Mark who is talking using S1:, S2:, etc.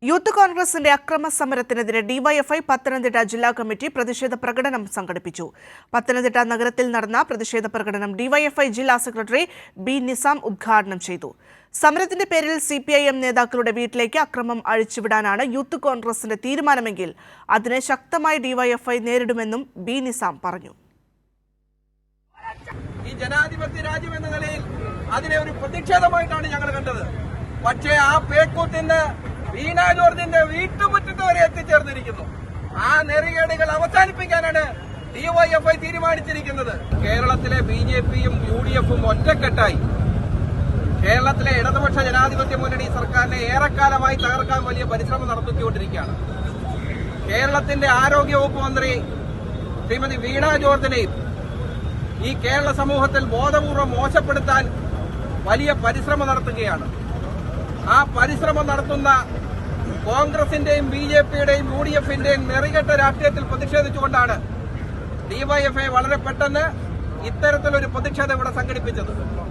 S1: Youth കോൺഗ്രസിന്റെ അക്രമ സമരത്തിനെതിരെ DYFI Pathanamthitta ജില്ലാ കമ്മിറ്റി പ്രതിഷേധ പ്രകടനം സംഘടിപ്പിച്ചു. പത്തനംതിട്ട നഗരത്തിൽ നടന്ന പ്രതിഷേധ പ്രകടനം ഡിവൈഎഫ്ഐ ജില്ലാ സെക്രട്ടറി ബി നിസാം ഉദ്ഘാടനം ചെയ്തു. സമരത്തിന്റെ പേരിൽ സിപിഐഎം നേതാക്കളുടെ വീട്ടിലേക്ക് അക്രമം അഴിച്ചുവിടാനാണ് യൂത്ത് കോൺഗ്രസിന്റെ തീരുമാനമെങ്കിൽ അതിനെ ശക്തമായി ഡിവൈഎഫ്ഐ നേരിടുമെന്നും ബി നിസാം പറഞ്ഞു.
S2: ഈ ജനാധിപത്യ രാജ്യം എന്ന നിലയിൽ അതിനെ ഒരു പ്രതിഷേധമായിട്ടാണ് ഞങ്ങൾ കണ്ടത്. പക്ഷേ ആ പേക്കൂത്തിന് വീണ ജോർജിന്റെ വീട്ടുമുറ്റത്ത് വരെ എത്തിച്ചേർന്നിരിക്കുന്നു. ആ നെറികേടുകൾ അവസാനിപ്പിക്കാനാണ് ഡിവൈഎഫ്ഐ തീരുമാനിച്ചിരിക്കുന്നത്. കേരളത്തിലെ ബിജെപിയും യുഡിഎഫും ഒറ്റക്കെട്ടായി കേരളത്തിലെ ഇടതുപക്ഷ ജനാധിപത്യ മുന്നണി സർക്കാരിനെ ഏറെക്കാലമായി തകർക്കാൻ വലിയ പരിശ്രമം നടത്തിക്കൊണ്ടിരിക്കുകയാണ്. കേരളത്തിന്റെ ആരോഗ്യവകുപ്പ് മന്ത്രി ശ്രീമതി വീണ ജോർജിനെയും ഈ കേരള സമൂഹത്തിൽ ബോധപൂർവം മോശപ്പെടുത്താൻ വലിയ പരിശ്രമം നടത്തുകയാണ്. ആ പരിശ്രമം നടത്തുന്ന കോൺഗ്രസിന്റെയും ബിജെപിയുടെയും യുഡിഎഫിന്റെയും നെറികെട്ട രാഷ്ട്രീയത്തിൽ പ്രതിഷേധിച്ചുകൊണ്ടാണ് ഡിവൈഎഫ്ഐ വളരെ പെട്ടെന്ന് ഇത്തരത്തിലൊരു പ്രതിഷേധം ഇവിടെ സംഘടിപ്പിച്ചത്.